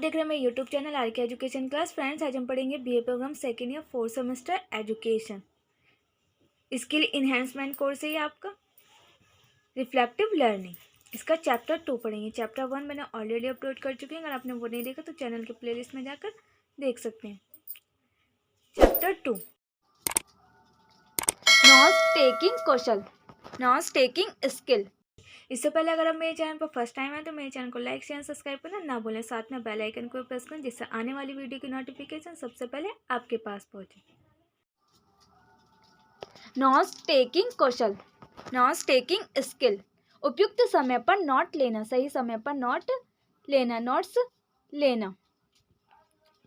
देख रहे हैं मेरे YouTube channel R K education class. Friends, आज हम पढ़ेंगे BA programme second year 4th semester education skill enhancement course है ये आपका रिफ्लेक्टिव लर्निंग। इसका चैप्टर 2 पढ़ेंगे। चैप्टर 1 मैंने ऑलरेडी अपलोड कर चुकी हूँ। अगर आपने वो नहीं देखा तो चैनल के प्लेलिस्ट में जाकर देख सकते हैं। Chapter 2 not taking Kaushal, not taking skill. इससे पहले अगर आप मेरे चैनल पर फर्स्ट टाइम है तो मेरे चैनल को लाइक शेयर सब्सक्राइब करना ना भूलें। साथ में बेल आइकन को प्रेस करें जिससे आने वाली वीडियो की नोटिफिकेशन सबसे पहले आपके पास पहुंचे। Not taking Kaushal, not taking skill. उपयुक्त समय पर नोट लेना, सही समय पर नोट लेना, नोट्स लेना।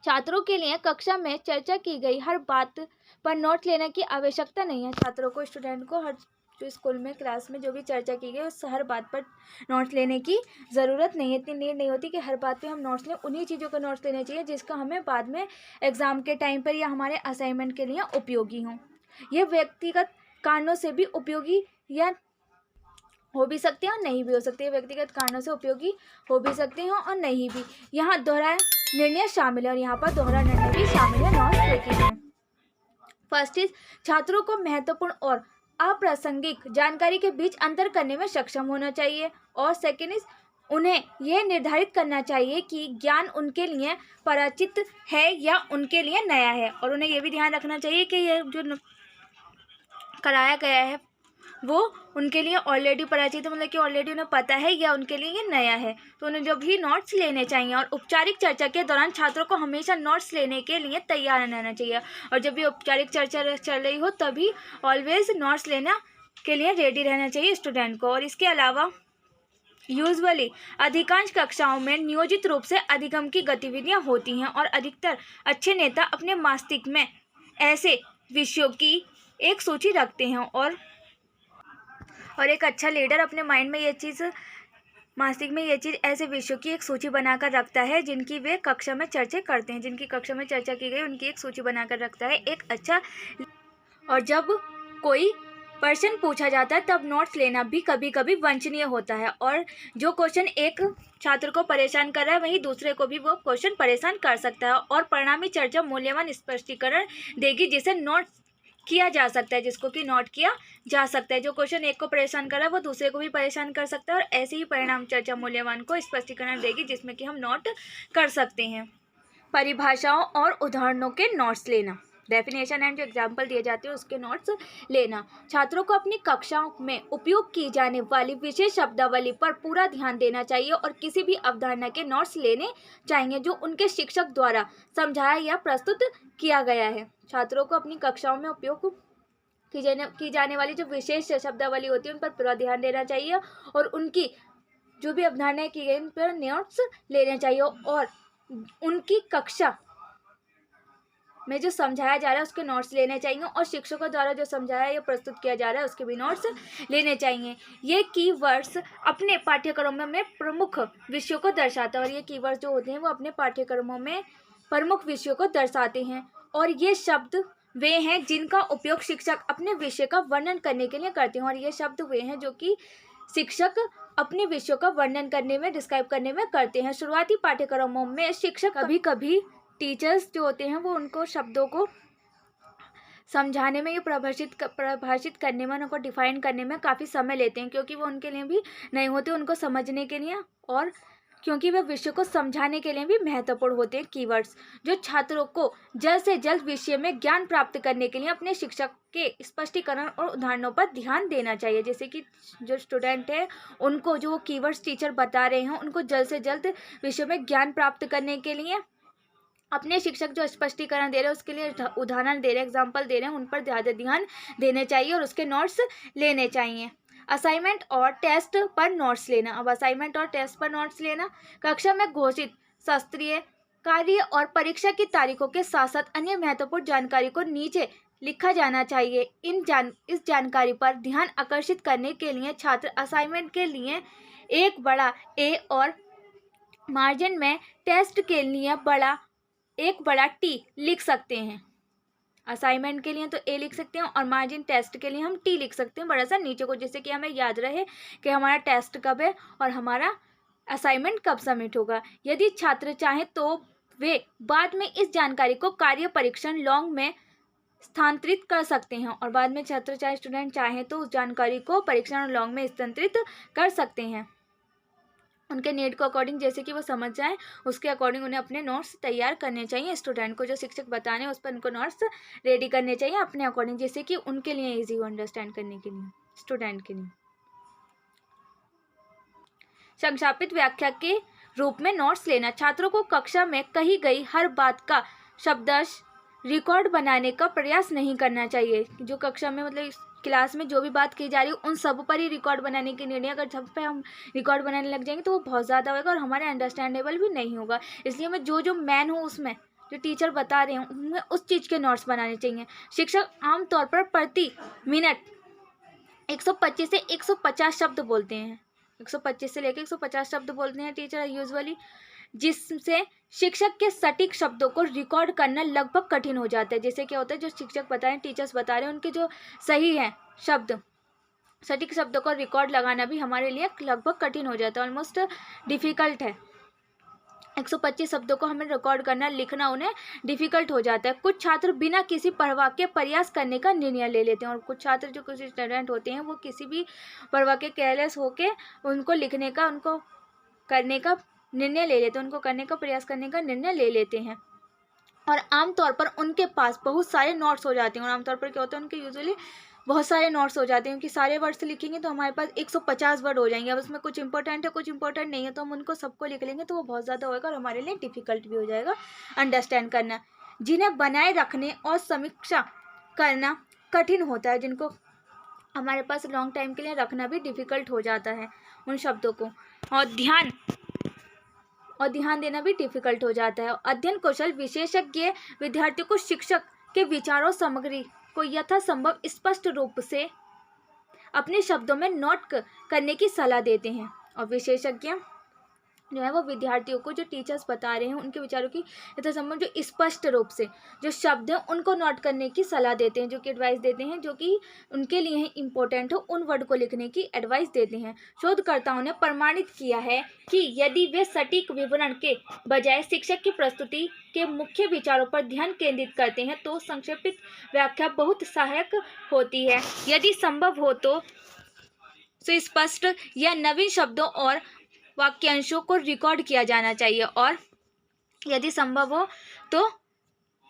छात्रों के लिए कक्षा में चर्चा की गई हर बात पर नोट लेने की आवश्यकता नहीं है। छात्रों को, स्टूडेंट को हर जो स्कूल में क्लास में जो भी चर्चा की गई उस हर बात पर नोट्स लेने की ज़रूरत नहीं है। इतनी नीड नहीं होती कि हर बात पे हम नोट्स लें। उन्हीं चीज़ों का नोट्स लेने चाहिए जिसका हमें बाद में एग्ज़ाम के टाइम पर या हमारे असाइनमेंट के लिए उपयोगी हों। ये व्यक्तिगत कारणों से भी उपयोगी या हो भी सकते हैं और नहीं भी हो सकते हैं। व्यक्तिगत कारणों से उपयोगी हो भी सकते हैं और नहीं भी। यहाँ दोहरा निर्णय शामिल है और यहाँ पर दोहरा निर्णय भी शामिल है नोट्स टेकिंग में। फर्स्ट इज छात्रों को महत्वपूर्ण और अप्रासंगिक जानकारी के बीच अंतर करने में सक्षम होना चाहिए। और सेकेंड इज उन्हें यह निर्धारित करना चाहिए कि ज्ञान उनके लिए परिचित है या उनके लिए नया है। और उन्हें यह भी ध्यान रखना चाहिए कि यह जो कराया गया है वो उनके लिए ऑलरेडी परिचित है, मतलब कि ऑलरेडी उन्हें पता है या उनके लिए ये नया है। तो उन्हें जो भी नोट्स लेने चाहिए। और औपचारिक चर्चा के दौरान छात्रों को हमेशा नोट्स लेने के लिए तैयार रहना चाहिए। और जब भी औपचारिक चर्चा चल रही हो तभी ऑलवेज नोट्स लेना के लिए रेडी रहना चाहिए स्टूडेंट को। और इसके अलावा यूजुअली अधिकांश कक्षाओं में नियोजित रूप से अधिगम की गतिविधियाँ होती हैं और अधिकतर अच्छे नेता अपने मस्तिष्क में ऐसे विषयों की एक सूची रखते हैं और एक अच्छा लीडर अपने माइंड में ये चीज़, मस्तिष्क में ये चीज़ ऐसे विषयों की एक सूची बनाकर रखता है जिनकी वे कक्षा में चर्चा करते हैं। जिनकी कक्षा में चर्चा की गई उनकी एक सूची बनाकर रखता है एक अच्छा। और जब कोई प्रश्न पूछा जाता है तब नोट्स लेना भी कभी कभी वांछनीय होता है। और जो क्वेश्चन एक छात्र को परेशान कर रहा है वहीं दूसरे को भी वो क्वेश्चन परेशान कर सकता है। और परिणामी चर्चा मूल्यवान स्पष्टीकरण देगी जिसे नोट किया जा सकता है, जिसको कि नोट किया जा सकता है। जो क्वेश्चन एक को परेशान कर रहा है वो दूसरे को भी परेशान कर सकता है। और ऐसे ही परिणाम चर्चा मूल्यवान को स्पष्टीकरण देगी जिसमें कि हम नोट कर सकते हैं। परिभाषाओं और उदाहरणों के नोट्स लेना, डेफिनेशन एंड जो एग्जाम्पल दिए जाते हैं उसके नोट्स लेना। छात्रों को अपनी कक्षाओं में उपयोग की जाने वाली विशेष शब्दावली पर पूरा ध्यान देना चाहिए और किसी भी अवधारणा के नोट्स लेने चाहिए जो उनके शिक्षक द्वारा समझाया या प्रस्तुत किया गया है। छात्रों को अपनी कक्षाओं में उपयोग की जाने वाली जो विशेष शब्दावली होती है उन पर पूरा ध्यान देना चाहिए और उनकी जो भी अवधारणाएं की गई उन पर नोट्स लेने चाहिए। और उनकी कक्षा में जो समझाया जा रहा है उसके नोट्स लेने चाहिए और शिक्षकों द्वारा जो समझाया या प्रस्तुत किया जा रहा है उसके भी नोट्स लेने चाहिए। ये कीवर्ड्स अपने पाठ्यक्रमों में प्रमुख विषयों को दर्शाता है और ये कीवर्ड्स जो होते हैं वो अपने पाठ्यक्रमों में प्रमुख विषयों को दर्शाते हैं। और ये शब्द वे हैं जिनका उपयोग शिक्षक अपने विषय का वर्णन करने के लिए करते हैं। और ये शब्द वे हैं जो कि शिक्षक अपने विषयों का वर्णन करने में, डिस्क्राइब करने में करते हैं। शुरुआती पाठ्यक्रमों में शिक्षक कभी कभी टीचर्स जो होते हैं वो उनको शब्दों को समझाने में, ये परिभाषित करने में, उनको डिफाइन करने में काफ़ी समय लेते हैं क्योंकि वो उनके लिए भी नहीं होते उनको समझने के लिए और क्योंकि वे विषय को समझाने के लिए भी महत्वपूर्ण होते हैं। कीवर्ड्स जो छात्रों को जल्द से जल्द विषय में ज्ञान प्राप्त करने के लिए अपने शिक्षक के स्पष्टीकरण और उदाहरणों पर ध्यान देना चाहिए। जैसे कि जो स्टूडेंट है उनको जो कीवर्ड्स टीचर बता रहे हैं उनको जल्द से जल्द विषय में ज्ञान प्राप्त करने के लिए अपने शिक्षक जो स्पष्टीकरण दे रहे हैं उसके लिए उदाहरण दे रहे हैं, एग्जाम्पल दे रहे हैं, उन पर ज़्यादा ध्यान देने चाहिए और उसके नोट्स लेने चाहिए। असाइनमेंट और टेस्ट पर नोट्स लेना। अब असाइनमेंट और टेस्ट पर नोट्स लेना, कक्षा में घोषित शास्त्रीय कार्य और परीक्षा की तारीखों के साथ साथ अन्य महत्वपूर्ण जानकारी को नीचे लिखा जाना चाहिए। इस जानकारी पर ध्यान आकर्षित करने के लिए छात्र असाइनमेंट के लिए एक बड़ा ए और मार्जिन में टेस्ट के लिए एक बड़ा टी लिख सकते हैं। असाइनमेंट के लिए तो ए लिख सकते हैं और मार्जिन टेस्ट के लिए हम टी लिख सकते हैं बड़ा सा नीचे को, जिससे कि हमें याद रहे कि हमारा टेस्ट कब है और हमारा असाइनमेंट कब सबमिट होगा। यदि छात्र चाहें तो वे बाद में इस जानकारी को कार्य परीक्षण लॉन्ग में स्थानांतरित कर सकते हैं, और बाद में छात्र चाहे स्टूडेंट चाहें तो उस जानकारी को परीक्षण लॉन्ग में स्थानांतरित कर सकते हैं उनके नीड को अकॉर्डिंग, जैसे कि वो समझ जाएं उसके अकॉर्डिंग उन्हें अपने नोट्स तैयार करने चाहिए। स्टूडेंट को जो शिक्षक बता रहे हैं उस पर उनको नोट्स रेडी करने चाहिए अपने अकॉर्डिंग, जैसे कि उनके लिए ईजी हो अंडरस्टैंड करने के लिए, स्टूडेंट के लिए। संक्षापित व्याख्या के रूप में नोट्स लेना। छात्रों को कक्षा में कही गई हर बात का शब्दश रिकॉर्ड बनाने का प्रयास नहीं करना चाहिए। जो कक्षा में मतलब क्लास में जो भी बात की जा रही है उन सब पर ही रिकॉर्ड बनाने की निर्णय, अगर सब पे हम रिकॉर्ड बनाने लग जाएंगे तो वो बहुत ज़्यादा होगा और हमारे अंडरस्टैंडेबल भी नहीं होगा। इसलिए हमें जो जो मैन हो उसमें जो टीचर बता रहे हैं उनमें उस चीज़ के नोट्स बनाने चाहिए। शिक्षक आमतौर पर प्रति मिनट 125 से 150 शब्द बोलते हैं। 125 से लेकर 150 शब्द बोलते हैं टीचर यूजुअली, जिससे शिक्षक के सटीक शब्दों को रिकॉर्ड करना लगभग कठिन हो जाता है। जैसे क्या होता है जो शिक्षक बता रहे हैं टीचर्स बता रहे हैं उनके जो सही हैं शब्द, सटीक शब्दों को रिकॉर्ड लगाना भी हमारे लिए लगभग कठिन हो जाता है, ऑलमोस्ट डिफ़िकल्ट है। 125 शब्दों को हमें रिकॉर्ड करना, लिखना उन्हें डिफ़िकल्ट हो जाता है। कुछ छात्र बिना किसी परवाह के प्रयास करने का निर्णय ले लेते हैं, और कुछ छात्र जो कुछ स्टूडेंट होते हैं वो किसी भी परवाह के केयरलेस होके उनको लिखने का, उनको करने का निर्णय ले लेते हैं, उनको करने का प्रयास करने का निर्णय ले लेते हैं। और आमतौर पर उनके पास बहुत सारे नोट्स हो जाते हैं, और आमतौर पर क्या होता है उनके यूजुअली बहुत सारे नोट्स हो जाते हैं, क्योंकि सारे वर्ड्स लिखेंगे तो हमारे पास 150 वर्ड हो जाएंगे। अब उसमें कुछ इंपॉर्टेंट है कुछ इंपॉर्टेंट नहीं है तो हम उनको सबको लिख लेंगे तो वो बहुत ज़्यादा होगा और हमारे लिए डिफ़िकल्ट भी हो जाएगा अंडरस्टैंड करना, जिन्हें बनाए रखने और समीक्षा करना कठिन होता है, जिनको हमारे पास लॉन्ग टाइम के लिए रखना भी डिफ़िकल्ट हो जाता है उन शब्दों को, और ध्यान देना भी डिफ़िकल्ट हो जाता है। अध्ययन कौशल विशेषज्ञ विद्यार्थियों को शिक्षक के विचारों सामग्री को यथासंभव स्पष्ट रूप से अपने शब्दों में नोट करने की सलाह देते हैं, और विशेषज्ञ जो है वो विद्यार्थियों को जो टीचर्स बता रहे हैं उनके विचारों की यथासंभव जो स्पष्ट रूप से जो शब्द हैं उनको नोट करने की सलाह देते हैं, जो कि एडवाइस देते हैं, जो कि उनके लिए इम्पोर्टेंट हो उन वर्ड को लिखने की एडवाइस देते हैं। शोधकर्ताओं ने प्रमाणित किया है कि यदि वे सटीक विवरण के बजाय शिक्षक की प्रस्तुति के मुख्य विचारों पर ध्यान केंद्रित करते हैं तो संक्षेपित व्याख्या बहुत सहायक होती है। यदि संभव हो तो सुस्पष्ट या नवीन शब्दों और वाक्यांशों को रिकॉर्ड किया जाना चाहिए, और यदि संभव हो तो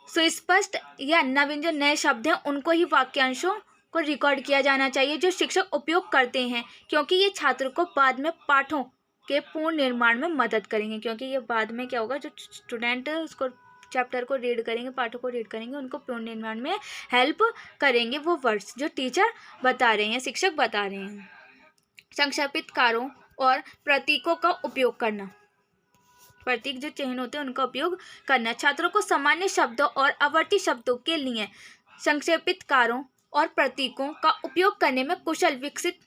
सुस्पष्ट या नवीन जो नए शब्द हैं उनको ही वाक्यांशों को रिकॉर्ड किया जाना चाहिए जो शिक्षक उपयोग करते हैं, क्योंकि ये छात्र को बाद में पाठों के पूर्ण निर्माण में मदद करेंगे। क्योंकि ये बाद में क्या होगा जो स्टूडेंट उसको चैप्टर को रीड करेंगे, पाठों को रीड करेंगे, उनको पूर्ण निर्माण में हेल्प करेंगे वो वर्ड्स जो टीचर बता रहे हैं, शिक्षक बता रहे हैं। संक्षेपित कारों और प्रतीकों का उपयोग करना, प्रतीक जो चिन्ह होते हैं उनका उपयोग करना। छात्रों को सामान्य शब्दों और आवर्ती शब्दों के लिए संक्षेपित कारों और प्रतीकों का उपयोग करने में कुशल विकसित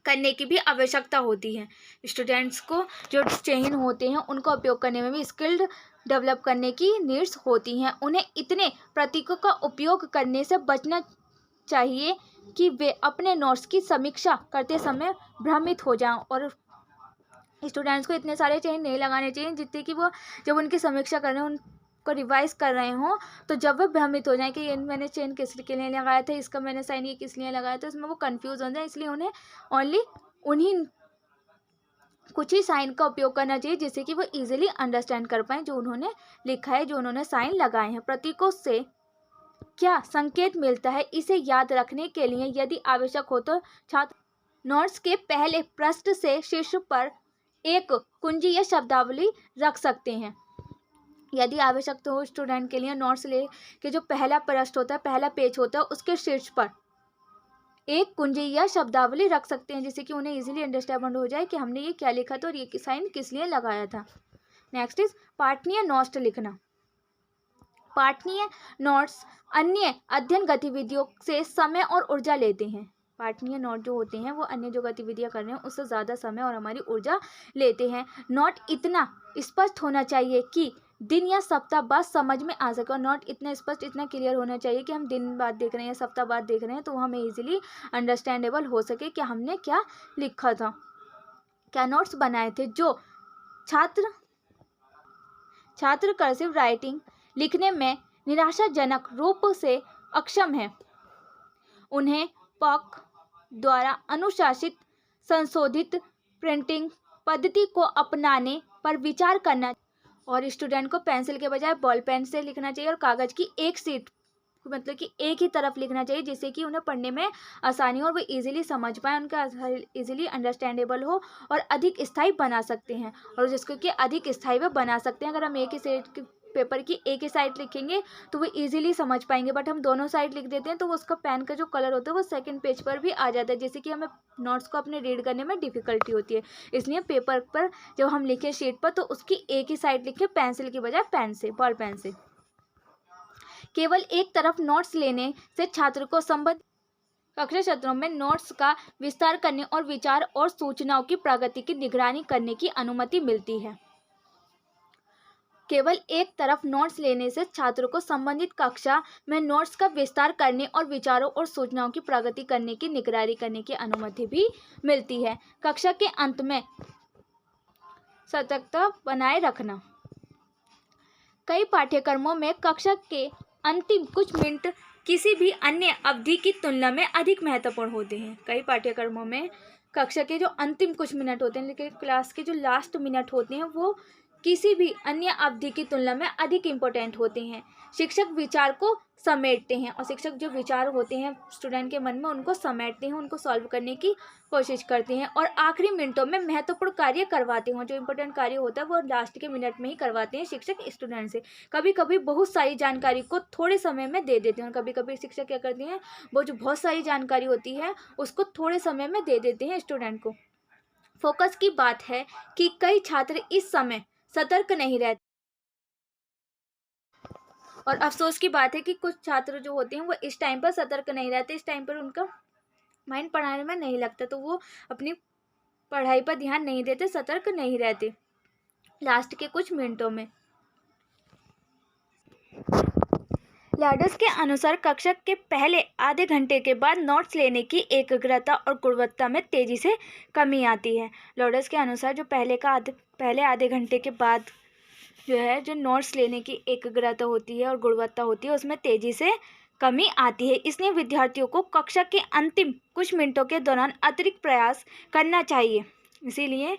करने की भी आवश्यकता होती है। स्टूडेंट्स को जो चिन्ह होते हैं उनका उपयोग करने में भी स्किल्ड डेवलप करने की नीड्स होती हैं। उन्हें इतने प्रतीकों का उपयोग करने से बचना चाहिए कि वे अपने नोट्स की समीक्षा करते समय भ्रमित हो जाएं, और स्टूडेंट्स को इतने सारे चेन नहीं लगाने चाहिए जितने कि वो जब उनकी समीक्षा कर रहे हैं उनको रिवाइज कर रहे हों तो जब वे भ्रमित हो जाएं कि ये मैंने चेन किस के लिए लगाया था, इसका मैंने साइन ये किस लिए लगाया था, इसमें वो कंफ्यूज हो जाए। इसलिए उन्हें ओनली उन्हीं कुछ ही साइन का उपयोग करना चाहिए जिससे कि वो ईजिली अंडरस्टैंड कर पाएँ जो उन्होंने लिखा है, जो उन्होंने साइन लगाए हैं। प्रतीकों से क्या संकेत मिलता है इसे याद रखने के लिए यदि आवश्यक हो तो छात्र नोट्स के पहले पृष्ठ से शीर्ष पर एक कुंजी या शब्दावली रख सकते हैं। यदि आवश्यक तो हो स्टूडेंट के लिए नोट्स ले के जो पहला पृष्ठ होता है, पहला पेज होता है, उसके शीर्ष पर एक कुंजी या शब्दावली रख सकते हैं जिससे कि उन्हें इजीली अंडरस्टैंड हो जाए कि हमने ये क्या लिखा था और ये साइन किस लिए लगाया था। नेक्स्ट इज पाठनीय नोट्स लिखना। पाठनीय नोट्स अन्य अध्ययन गतिविधियों से समय और ऊर्जा लेते हैं। पाठनीय नोट जो होते हैं वो अन्य जो गतिविधियां कर रहे हैं उससे ज़्यादा समय और हमारी ऊर्जा लेते हैं। नोट इतना स्पष्ट होना चाहिए कि दिन या सप्ताह बाद समझ में आ सके, और नोट इतना स्पष्ट इतना क्लियर होना चाहिए कि हम दिन बाद देख रहे हैं या सप्ताह बाद देख रहे हैं तो हमें इजीली अंडरस्टैंडेबल हो सके कि हमने क्या लिखा था। क्या नोट्स बनाए थे जो छात्र कर्सिव राइटिंग लिखने में निराशाजनक रूप से अक्षम है, उन्हें पॉक द्वारा अनुशासित संशोधित प्रिंटिंग पद्धति को अपनाने पर विचार करना और स्टूडेंट को पेंसिल के बजाय बॉल पेन से लिखना चाहिए और कागज़ की एक शीट मतलब कि एक ही तरफ लिखना चाहिए, जिससे कि उन्हें पढ़ने में आसानी हो और वो इजीली समझ पाए, उनका इजीली अंडरस्टैंडेबल हो और अधिक स्थायी बना सकते हैं और जिसको कि अधिक स्थायी वो बना सकते हैं। अगर हम एक ही सेट पेपर की एक ही साइड लिखेंगे तो वो इजीली समझ पाएंगे, बट हम दोनों साइड लिख देते हैं तो उसका पेन का जो कलर होता है वो सेकंड पेज पर भी आ जाता है, जिससे कि हमें नोट्स को अपने रीड करने में डिफ़िकल्टी होती है। इसलिए पेपर पर जब हम लिखें शीट पर तो उसकी एक ही साइड लिखें, पेंसिल की बजाय पेन से, बॉल पेन से। केवल एक तरफ नोट्स लेने से छात्र को संबंधित कक्षा सत्रों में नोट्स का विस्तार करने और विचार और सूचनाओं की प्रगति की निगरानी करने की अनुमति मिलती है। केवल एक तरफ नोट्स लेने से छात्रों को संबंधित कक्षा में नोट्स का विस्तार करने और विचारों और सूचनाओं की प्रगति करने की निगरानी करने की अनुमति भी मिलती है। कक्षा के अंत में सतर्कता बनाए रखना। कई पाठ्यक्रमों में कक्षा के अंतिम कुछ मिनट किसी भी अन्य अवधि की तुलना में अधिक महत्वपूर्ण होते हैं। कई पाठ्यक्रमों में कक्षा के जो अंतिम कुछ मिनट होते हैं, लेकिन क्लास के जो लास्ट मिनट होते हैं वो किसी भी अन्य अवधि की तुलना में अधिक इम्पोर्टेंट होते हैं। शिक्षक विचार को समेटते हैं और शिक्षक जो विचार होते हैं स्टूडेंट के मन में उनको समेटते हैं, उनको सॉल्व करने की कोशिश करते हैं और आखिरी मिनटों में महत्वपूर्ण कार्य करवाते हैं। जो इम्पोर्टेंट कार्य होता है वो लास्ट के मिनट में ही करवाते हैं शिक्षक स्टूडेंट से। कभी कभी बहुत सारी जानकारी को थोड़े समय में दे देते हैं और कभी कभी शिक्षक क्या करते हैं, वो जो बहुत सारी जानकारी होती है उसको थोड़े समय में दे देते हैं स्टूडेंट को। फोकस की बात है कि कई छात्र इस समय सतर्क नहीं रहते और अफसोस की बात है कि कुछ छात्र जो होते हैं वो इस टाइम पर सतर्क नहीं रहते, इस टाइम पर उनका माइंड पढ़ाने में नहीं लगता तो वो अपनी पढ़ाई पर ध्यान नहीं देते, सतर्क नहीं रहते लास्ट के कुछ मिनटों में। लैडर्स के अनुसार कक्षा के पहले आधे घंटे के बाद नोट्स लेने की एकाग्रता और गुणवत्ता में तेज़ी से कमी आती है। लैडर्स के अनुसार जो पहले आधे घंटे के बाद जो नोट्स लेने की एकाग्रता होती है और गुणवत्ता होती है उसमें तेज़ी से कमी आती है। इसलिए विद्यार्थियों को कक्षा के अंतिम कुछ मिनटों के दौरान अतिरिक्त प्रयास करना चाहिए। इसीलिए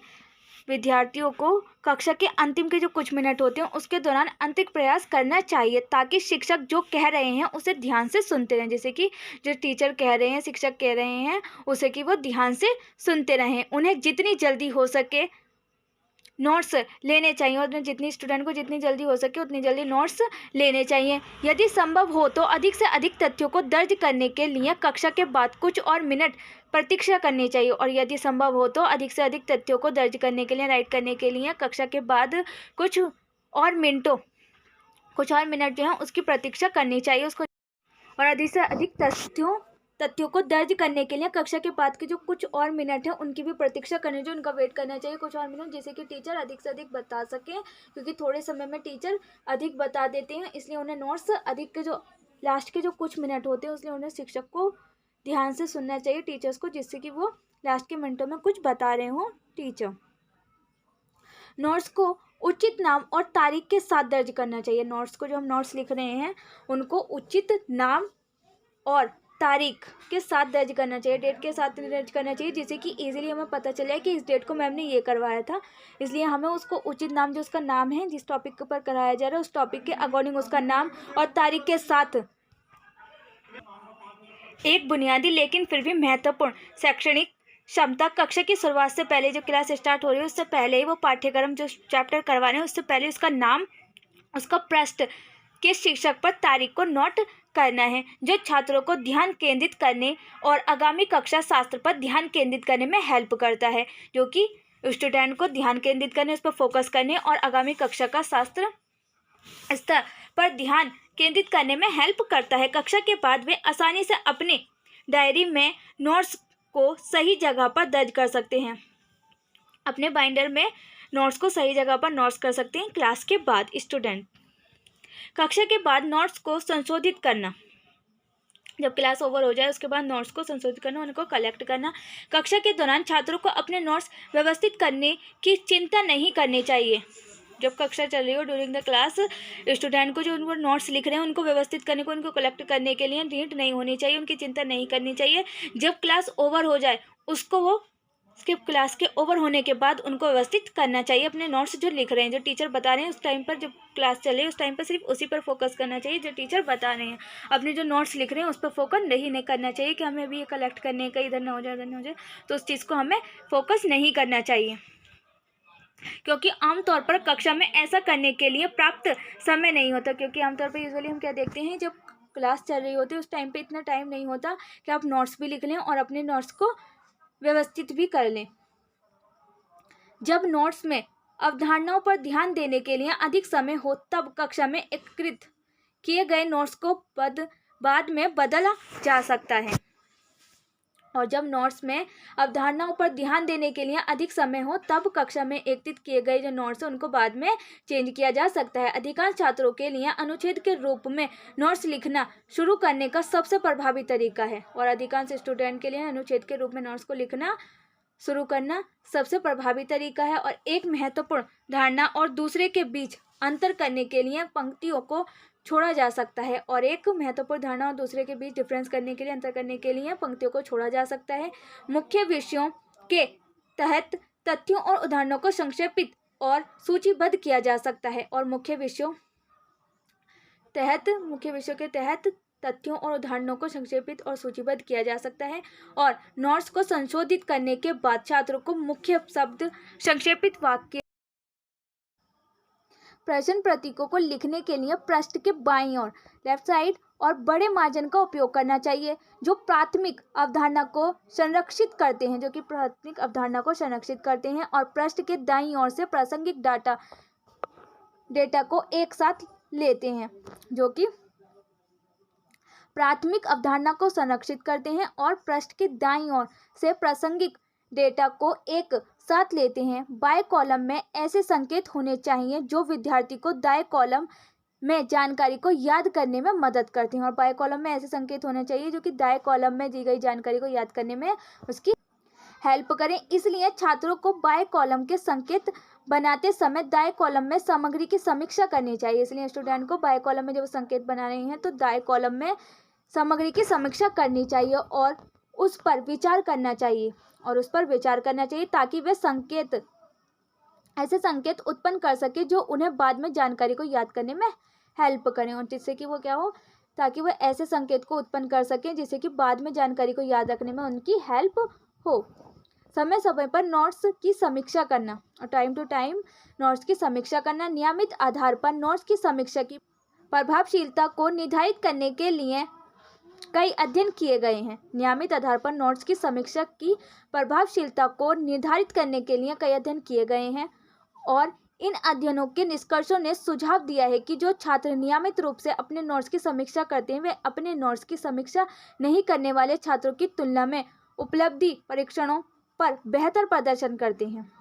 विद्यार्थियों को कक्षा के अंतिम के जो कुछ मिनट होते हैं उसके दौरान अतिरिक्त प्रयास करना चाहिए ताकि शिक्षक जो कह रहे हैं उसे ध्यान से सुनते रहें। जैसे कि जो टीचर कह रहे हैं, शिक्षक कह रहे हैं, उसे कि वो ध्यान से सुनते रहें। उन्हें जितनी जल्दी हो सके नोट्स लेने चाहिए और जितनी स्टूडेंट को जितनी जल्दी हो सके उतनी जल्दी नोट्स लेने चाहिए। यदि संभव हो तो अधिक से अधिक तथ्यों को दर्ज करने के लिए कक्षा के बाद कुछ और मिनट प्रतीक्षा करनी चाहिए और यदि संभव हो तो अधिक से अधिक तथ्यों को दर्ज करने के लिए, राइट करने के लिए कक्षा के बाद कुछ और मिनट जो है उसकी प्रतीक्षा करनी चाहिए उसको, और अधिक से अधिक तथ्यों को दर्ज करने के लिए कक्षा के बाद के जो कुछ और मिनट हैं उनकी भी प्रतीक्षा करनी चाहिए, उनका वेट करना चाहिए कुछ और मिनट, जिससे कि टीचर अधिक से अधिक बता सकें, क्योंकि थोड़े समय में टीचर अधिक बता देते हैं। इसलिए उन्हें नोट्स अधिक के जो लास्ट के जो कुछ मिनट होते हैं उसलिए उन्हें शिक्षक को ध्यान से सुनना चाहिए टीचर्स को, जिससे कि वो लास्ट के मिनटों में कुछ बता रहे हों टीचर। नोट्स को उचित नाम और तारीख के साथ दर्ज करना चाहिए। नोट्स को जो हम नोट्स लिख रहे हैं उनको उचित नाम और तारीख के साथ दर्ज करना चाहिए, डेट के साथ दर्ज करना चाहिए, जिससे कि इजीली हमें पता चले कि इस डेट को मैम ने ये करवाया था। इसलिए हमें उसको उचित नाम, जो उसका नाम है जिस टॉपिक के ऊपर कराया जा रहा है उस टॉपिक के अकॉर्डिंग उसका नाम और तारीख के साथ एक बुनियादी लेकिन फिर भी महत्वपूर्ण शैक्षणिक क्षमता कक्षा की शुरुआत से पहले, जो क्लास स्टार्ट हो रही है उससे पहले ही वो पाठ्यक्रम जो चैप्टर करवा रहे हैं उससे पहले उसका नाम, उसका पृष्ठ के शिक्षक पर तारीख को नोट करना है, जो छात्रों को ध्यान केंद्रित करने और आगामी कक्षा शास्त्र पर ध्यान केंद्रित करने में हेल्प करता है, जो कि स्टूडेंट को ध्यान केंद्रित करने, उस पर फोकस करने और आगामी कक्षा का शास्त्र स्तर पर ध्यान केंद्रित करने में हेल्प करता है। कक्षा के बाद वे आसानी से अपने डायरी में नोट्स को सही जगह पर दर्ज कर सकते हैं, अपने बाइंडर में नोट्स को सही जगह पर नोट्स कर सकते हैं। क्लास के बाद स्टूडेंट कक्षा के बाद नोट्स को संशोधित करना। जब क्लास ओवर हो जाए उसके बाद नोट्स को संशोधित करना, उनको कलेक्ट करना। कक्षा के दौरान छात्रों को अपने नोट्स व्यवस्थित करने की चिंता नहीं करनी चाहिए। जब कक्षा चल रही हो ड्यूरिंग द क्लास स्टूडेंट को जो उनको नोट्स लिख रहे हैं उनको व्यवस्थित करने को, उनको कलेक्ट करने के लिए नीड नहीं होनी चाहिए, उनकी चिंता नहीं करनी चाहिए। जब क्लास ओवर हो जाए उसको वो उसके क्लास के ओवर होने के बाद उनको व्यवस्थित करना चाहिए। अपने नोट्स जो लिख रहे हैं, जो टीचर बता रहे हैं उस टाइम पर, जब क्लास चले उस टाइम पर सिर्फ उसी पर फोकस करना चाहिए जो टीचर बता रहे हैं। अपने जो नोट्स लिख रहे हैं उस पर फोकस नहीं करना चाहिए कि हमें अभी ये कलेक्ट करने का, इधर ना हो जाए इधर ना हो जाए, तो उस चीज़ को हमें फोकस नहीं करना चाहिए। क्योंकि आमतौर पर कक्षा में ऐसा करने के लिए पर्याप्त समय नहीं होता। क्योंकि आमतौर पर यूजुअली हम क्या देखते हैं, जब क्लास चल रही होती है उस टाइम पे इतना टाइम नहीं होता कि आप नोट्स भी लिख लें और अपने नोट्स को व्यवस्थित भी कर लें। जब नोट्स में अवधारणाओं पर ध्यान देने के लिए अधिक समय हो तब कक्षा में एकत्रित किए गए नोट्स को बाद में बदला जा सकता है। और जब नोट्स में अवधारणाओं पर ध्यान देने के लिए अधिक समय हो तब कक्षा में एकत्रित किए गए जो नोट्स हैं उनको बाद में चेंज किया जा सकता है। अधिकांश छात्रों के लिए अनुच्छेद के रूप में नोट्स लिखना शुरू करने का सबसे प्रभावी तरीका है। और अधिकांश स्टूडेंट के लिए अनुच्छेद के रूप में नोट्स को लिखना शुरू करना सबसे प्रभावी तरीका है। और एक महत्वपूर्ण धारणा और दूसरे के बीच अंतर करने के लिए पंक्तियों को छोड़ा जा सकता है। और एक महत्वपूर्ण धारणा और दूसरे के बीच डिफरेंस करने के लिए, अंतर करने के लिए पंक्तियों को छोड़ा जा सकता है। मुख्य विषयों के तहत तथ्यों और उदाहरणों को संक्षेपित और सूचीबद्ध किया जा सकता है। और मुख्य विषयों के तहत तथ्यों और उदाहरणों को संक्षेपित और सूचीबद्ध किया जा सकता है। और नोट्स को संशोधित करने के बाद छात्रों को मुख्य शब्द, संक्षेपित वाक्य, प्रश्न प्रतीकों को लिखने के लिए पृष्ठ के बाईं ओर लेफ्ट साइड और बड़े मार्जिन का उपयोग करना चाहिए जो प्राथमिक अवधारणा को संरक्षित करते हैं और पृष्ठ के दाईं ओर से प्रासंगिक डेटा को एक साथ लेते हैं, जो कि प्राथमिक अवधारणा को संरक्षित करते हैं और पृष्ठ के दाईं ओर से प्रासंगिक डेटा को एक साथ लेते हैं। बाएं कॉलम में ऐसे संकेत होने चाहिए जो विद्यार्थी को दाएं कॉलम में जानकारी को याद करने में मदद करते हैं। और बाएं कॉलम में ऐसे संकेत होने चाहिए जो कि दाएं कॉलम में दी गई जानकारी को याद करने में उसकी हेल्प करें। इसलिए छात्रों को बाएं कॉलम के संकेत बनाते समय दाएं कॉलम में सामग्री की समीक्षा करनी चाहिए। इसलिए स्टूडेंट को बाएं कॉलम में जब संकेत बना रहे हैं तो दाएं कॉलम में सामग्री की समीक्षा करनी चाहिए और उस पर विचार करना चाहिए ताकि वे ऐसे संकेत उत्पन्न कर सके जो उन्हें बाद में जानकारी को याद करने में हेल्प करें। और जिससे कि वो क्या हो, ताकि वह ऐसे संकेत को उत्पन्न कर सकें जिससे कि बाद में जानकारी को याद रखने में उनकी हेल्प हो। समय समय पर नोट्स की समीक्षा करना और टाइम टू टाइम नोट्स की समीक्षा करना। नियमित आधार पर नोट्स की समीक्षा की प्रभावशीलता को निर्धारित करने के लिए कई अध्ययन किए गए हैं। नियमित आधार पर नोट्स की समीक्षा की प्रभावशीलता को निर्धारित करने के लिए कई अध्ययन किए गए हैं और इन अध्ययनों के निष्कर्षों ने सुझाव दिया है कि जो छात्र नियमित रूप से अपने नोट्स की समीक्षा करते हैं वे अपने नोट्स की समीक्षा नहीं करने वाले छात्रों की तुलना में उपलब्धि परीक्षणों पर बेहतर प्रदर्शन करते हैं।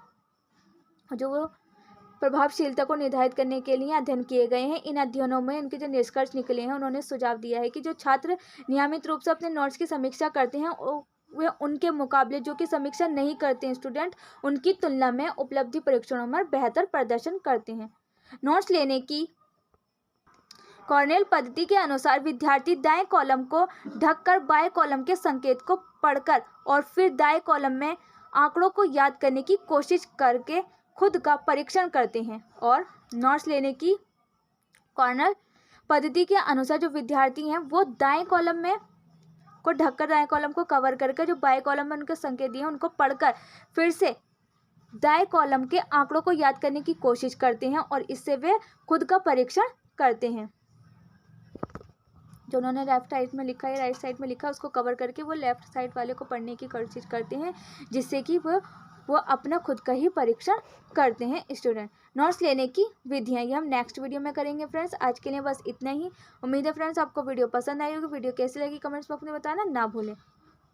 जो वो प्रभावशीलता को निर्धारित करने के लिए अध्ययन किए गए हैं, इन अध्ययनों में इनके जो निष्कर्ष निकले हैं उन्होंने सुझाव दिया है कि जो छात्र नियमित रूप से अपने नोट्स की समीक्षा करते हैं वे उनके मुकाबले जो कि समीक्षा नहीं करते हैं स्टूडेंट, उनकी तुलना में उपलब्धि परीक्षणों में बेहतर प्रदर्शन करते हैं। नोट्स लेने की कॉर्नेल पद्धति के अनुसार विद्यार्थी दाएं कॉलम को ढककर बाएं कॉलम के संकेत को पढ़कर और फिर दाएं कॉलम में आंकड़ों को याद करने की कोशिश करके खुद का परीक्षण करते हैं। और नोट्स लेने की कॉर्नर पद्धति के अनुसार जो विद्यार्थी हैं वो दाएं कॉलम में को ढककर दाएं कॉलम को कवर करके जो बाएं कॉलम में उनके संकेत दिए हैं उनको पढ़कर फिर से दाएं कॉलम के आंकड़ों को याद करने की कोशिश करते हैं और इससे वे खुद का परीक्षण करते हैं। जो उन्होंने लेफ्ट साइड में लिखा है, राइट साइड में लिखा, उसको कवर करके वो लेफ्ट साइड वाले को पढ़ने की कोशिश करते हैं जिससे कि वो अपना खुद का ही परीक्षण करते हैं स्टूडेंट। नोट्स लेने की विधियाँ ये हम नेक्स्ट वीडियो में करेंगे फ्रेंड्स। आज के लिए बस इतना ही। उम्मीद है फ्रेंड्स आपको वीडियो पसंद आई होगी। वीडियो कैसी लगी कमेंट्स बॉक्स में बताना ना भूलें।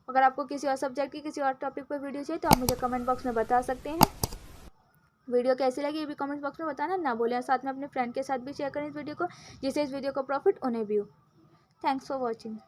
अगर आपको किसी और सब्जेक्ट की किसी और टॉपिक पर वीडियो चाहिए तो आप मुझे कमेंट बॉक्स में बता सकते हैं। वीडियो कैसी लगी ये भी कमेंट बॉक्स में बताना ना भूलें। साथ में अपने फ्रेंड के साथ भी शेयर करें इस वीडियो को, जिससे इस वीडियो को प्रॉफिट उन्हें भी हो। Thanks for watching.